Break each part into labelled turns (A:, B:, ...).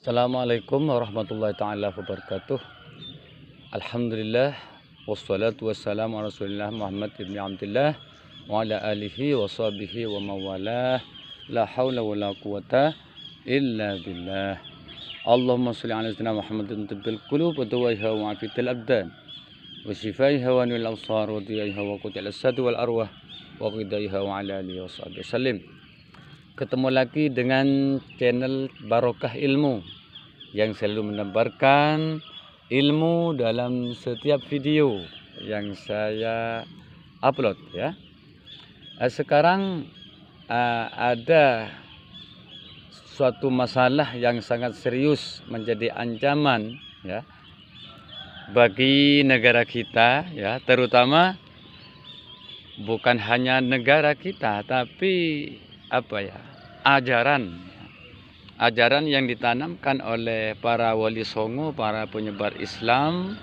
A: Assalamualaikum warahmatullahi taala wabarakatuh. Alhamdulillah wassalatu wassalamu ala Rasulillah Muhammad ibn Abdullah wa ala alihi wa sahbihi wa mawalah. La haula wala quwata illa billah. Allahumma shalli ala sayyidina Muhammadin tibbil qulub wa dawaiha wa afitil abdan wa shifaiha wa nil absar wa diyaiha wa qutil asad wal arwah wa qidaiha wa ala alihi wa sahbihi sallim. Ketemu lagi dengan channel Barokah Ilmu yang selalu menebarkan ilmu dalam setiap video yang saya upload ya. Sekarang ada suatu masalah yang sangat serius menjadi ancaman ya bagi negara kita ya, terutama bukan hanya negara kita tapi ajaran yang ditanamkan oleh para wali songo, para penyebar Islam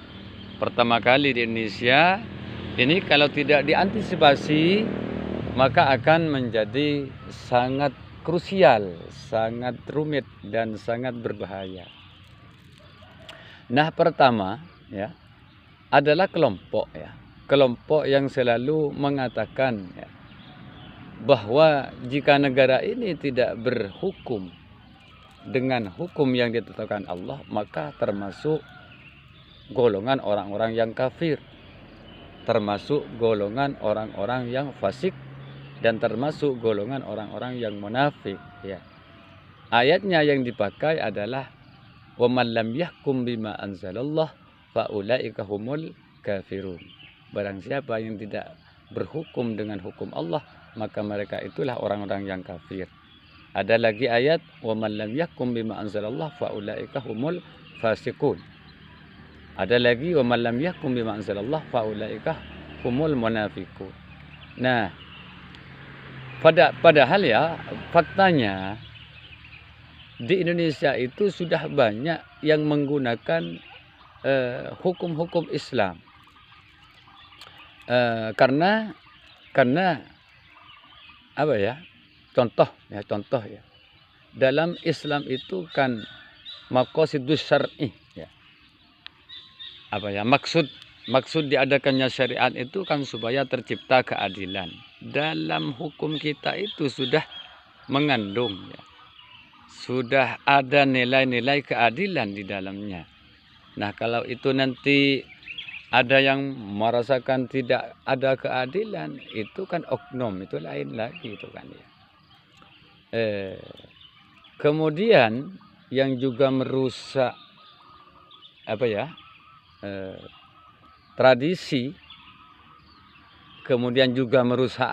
A: pertama kali di Indonesia ini, kalau tidak diantisipasi maka akan menjadi sangat krusial, sangat rumit dan sangat berbahaya. Nah, pertama ya adalah kelompok yang selalu mengatakan ya, bahwa jika negara ini tidak berhukum dengan hukum yang ditetapkan Allah, maka termasuk golongan orang-orang yang kafir, termasuk golongan orang-orang yang fasik, dan termasuk golongan orang-orang yang munafik ya. Ayatnya yang dipakai adalah wa man lam yahkum bima anzalallah fa ulaika humul kafirun. Barang siapa yang tidak berhukum dengan hukum Allah, maka mereka itulah orang-orang yang kafir. Ada lagi ayat wa man lam yahkum bima anzalallah fa ulaika humul fasiqun. Ada lagi wa man lam yahkum bima anzalallah fa ulaika humul munafiqun. Nah, padahal ya faktanya di Indonesia itu sudah banyak yang menggunakan hukum-hukum Islam. Karena contoh ya dalam Islam itu kan maqasidus syar'i ya, maksud diadakannya syariat itu kan supaya tercipta keadilan. Dalam hukum kita itu sudah mengandung ya, sudah ada nilai-nilai keadilan di dalamnya. Nah, kalau itu nanti ada yang merasakan tidak ada keadilan, itu kan oknum, itu lain lagi itu kan ya. Kemudian yang juga merusak tradisi, kemudian juga merusak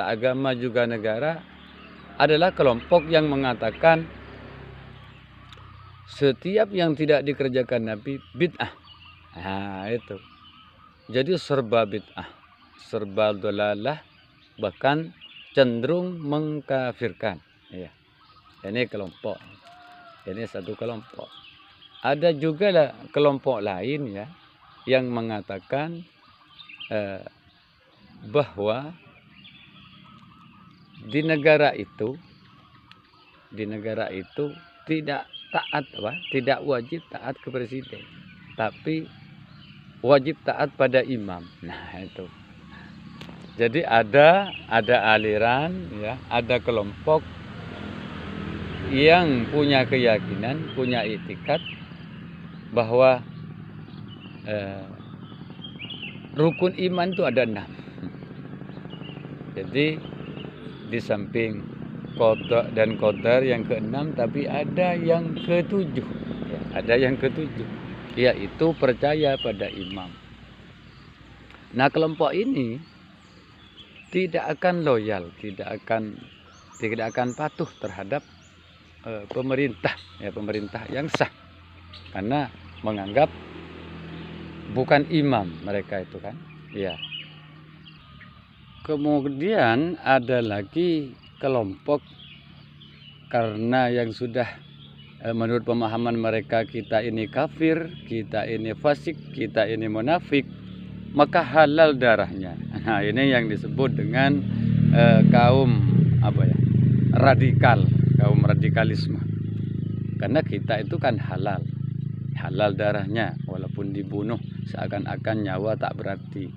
A: agama juga negara, adalah kelompok yang mengatakan setiap yang tidak dikerjakan Nabi bid'ah. Nah, itu. Jadi serba bid'ah, serba dolalah, bahkan cenderung mengkafirkan. Ya. Ini kelompok. Ini satu kelompok. Ada juga lah kelompok lain ya yang mengatakan bahwa di negara itu tidak wajib taat ke presiden, tapi wajib taat pada imam. Nah, itu. Jadi ada aliran ya, ada kelompok yang punya keyakinan, punya itikad bahwa rukun iman itu ada 6. Jadi di samping qada dan qadar yang ke-6, tapi ada yang ke-7 ya, yaitu percaya pada imam. Nah, kelompok ini tidak akan loyal, tidak akan patuh terhadap pemerintah yang sah, karena menganggap bukan imam mereka itu kan ya. Kemudian ada lagi kelompok karena yang sudah menurut pemahaman mereka kita ini kafir, kita ini fasik, kita ini munafik, maka halal darahnya. Nah, ini yang disebut dengan kaum radikal, kaum radikalisme. Karena kita itu kan halal darahnya, walaupun dibunuh seakan-akan nyawa tak berarti.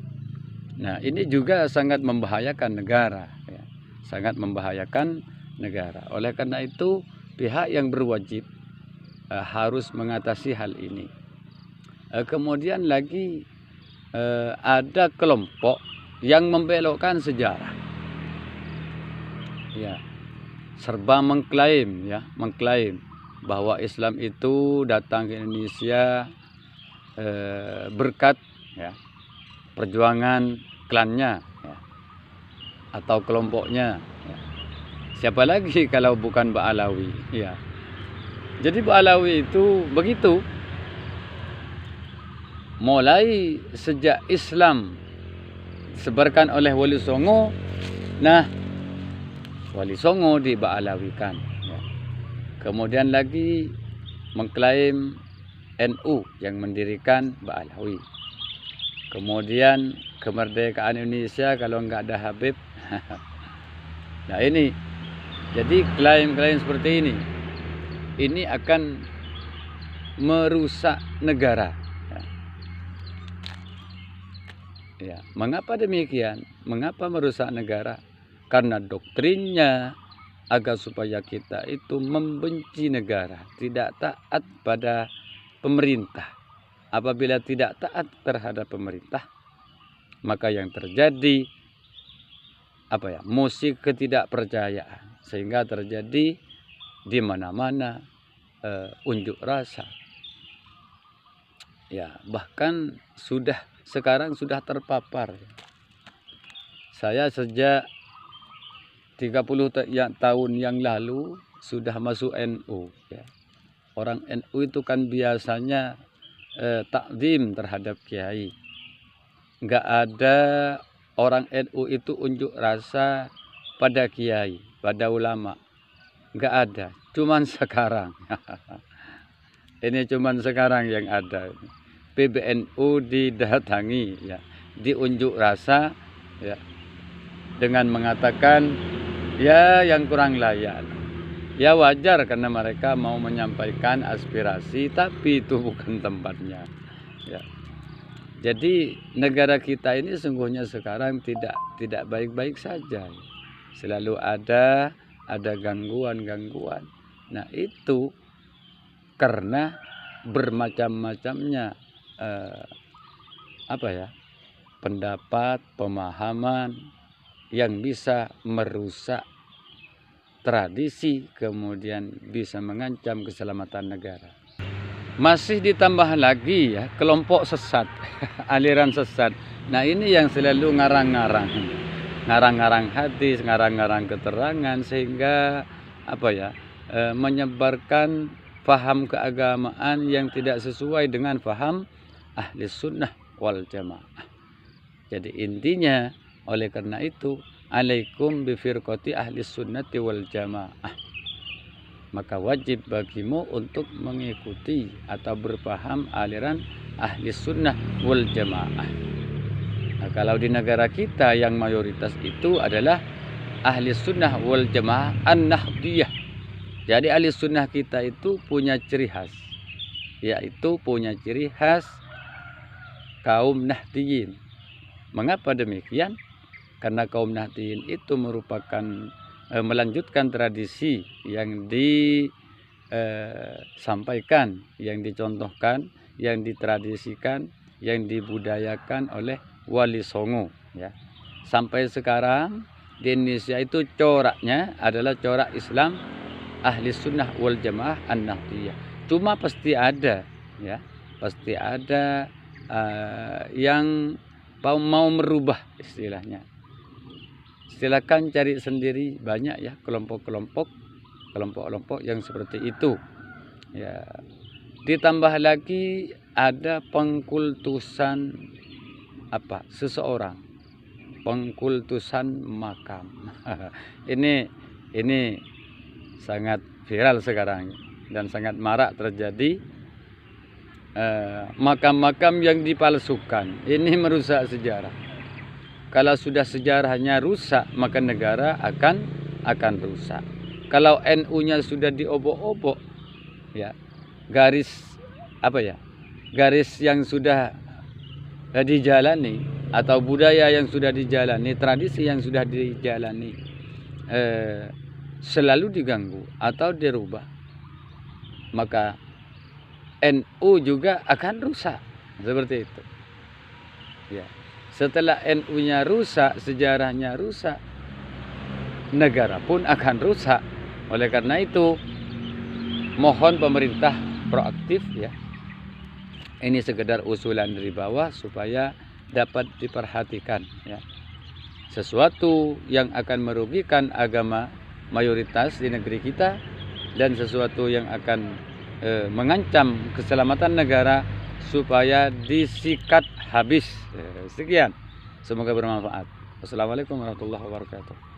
A: Nah, ini juga sangat membahayakan negara, ya. Sangat membahayakan negara. Oleh karena itu, pihak yang berwajib harus mengatasi hal ini. Kemudian lagi ada kelompok yang membelokkan sejarah, ya, serba mengklaim bahwa Islam itu datang ke Indonesia berkat, ya, perjuangan klannya, ya, atau kelompoknya, ya. Siapa lagi kalau bukan Mbak Alawi, ya. Jadi Mbak Alawi itu begitu, mulai sejak Islam disebarkan oleh Wali Songo. Nah, Wali Songo di Mbak Alawikan, ya. Kemudian lagi mengklaim NU yang mendirikan Mbak Alawi. Kemudian kemerdekaan Indonesia kalau nggak ada Habib. Nah, ini jadi klaim-klaim seperti ini akan merusak negara, ya. Ya, mengapa demikian? Mengapa merusak negara? Karena doktrinnya agar supaya kita itu membenci negara, tidak taat pada pemerintah. Apabila tidak taat terhadap pemerintah, maka yang terjadi musik ketidakpercayaan, sehingga terjadi di mana-mana unjuk rasa. Ya, bahkan sekarang sudah terpapar. Saya sejak 30 tahun yang lalu sudah masuk NU, ya. Orang NU itu kan biasanya takzim terhadap kiai. Enggak ada orang NU itu unjuk rasa pada kiai, pada ulama. Enggak ada, cuman sekarang. Ini cuman sekarang yang ada. PBNU didatangi, ya, diunjuk rasa, ya, dengan mengatakan ya yang kurang layak. Ya wajar karena mereka mau menyampaikan aspirasi, tapi itu bukan tempatnya, ya. Jadi negara kita ini sungguhnya sekarang tidak baik-baik saja. Selalu ada gangguan-gangguan. Nah, itu karena bermacam-macamnya pendapat, pemahaman yang bisa merusak tradisi, kemudian bisa mengancam keselamatan negara. Masih ditambah lagi, ya, kelompok sesat, aliran sesat. Nah, ini yang selalu ngarang-ngarang hadis, ngarang-ngarang keterangan, sehingga menyebarkan paham keagamaan yang tidak sesuai dengan paham ahli sunnah wal jamaah. Jadi intinya, oleh karena itu, alaikum bifirqati ahli sunnati wal jamaah. Maka wajib bagimu untuk mengikuti atau berpaham aliran ahli sunnah wal jamaah. Nah, kalau di negara kita yang mayoritas itu adalah ahli sunnah wal jamaah an-nahdiyah. Jadi ahli sunnah kita itu punya ciri khas, yaitu punya ciri khas kaum Nahdiyin. Mengapa demikian? Karena kaum Nahdiyin itu merupakan melanjutkan tradisi yang disampaikan, yang dicontohkan, yang ditradisikan, yang dibudayakan oleh Wali Songo, ya. Sampai sekarang di Indonesia itu coraknya adalah corak Islam ahli sunnah wal jamaah an-nahdiyah. Cuma pasti ada, ya, pasti ada yang mau merubah istilahnya. Silakan cari sendiri, banyak, ya, kelompok-kelompok yang seperti itu, ya. Ditambah lagi ada pengkultusan seseorang, pengkultusan makam. ini sangat viral sekarang dan sangat marak terjadi. Makam-makam yang dipalsukan ini merusak sejarah. Kalau sudah sejarahnya rusak, maka negara akan rusak. Kalau NU-nya sudah diobok-obok, ya, garis apa ya, garis yang sudah dijalani atau budaya yang sudah dijalani, tradisi yang sudah dijalani selalu diganggu atau dirubah, maka NU juga akan rusak seperti itu. Ya. Setelah NU-nya rusak, sejarahnya rusak, negara pun akan rusak. Oleh karena itu, mohon pemerintah proaktif ya. Ini sekedar usulan dari bawah supaya dapat diperhatikan ya. Sesuatu yang akan merugikan agama mayoritas di negeri kita dan sesuatu yang akan mengancam keselamatan negara supaya disikat habis. Sekian. Semoga bermanfaat. Wassalamualaikum warahmatullahi wabarakatuh.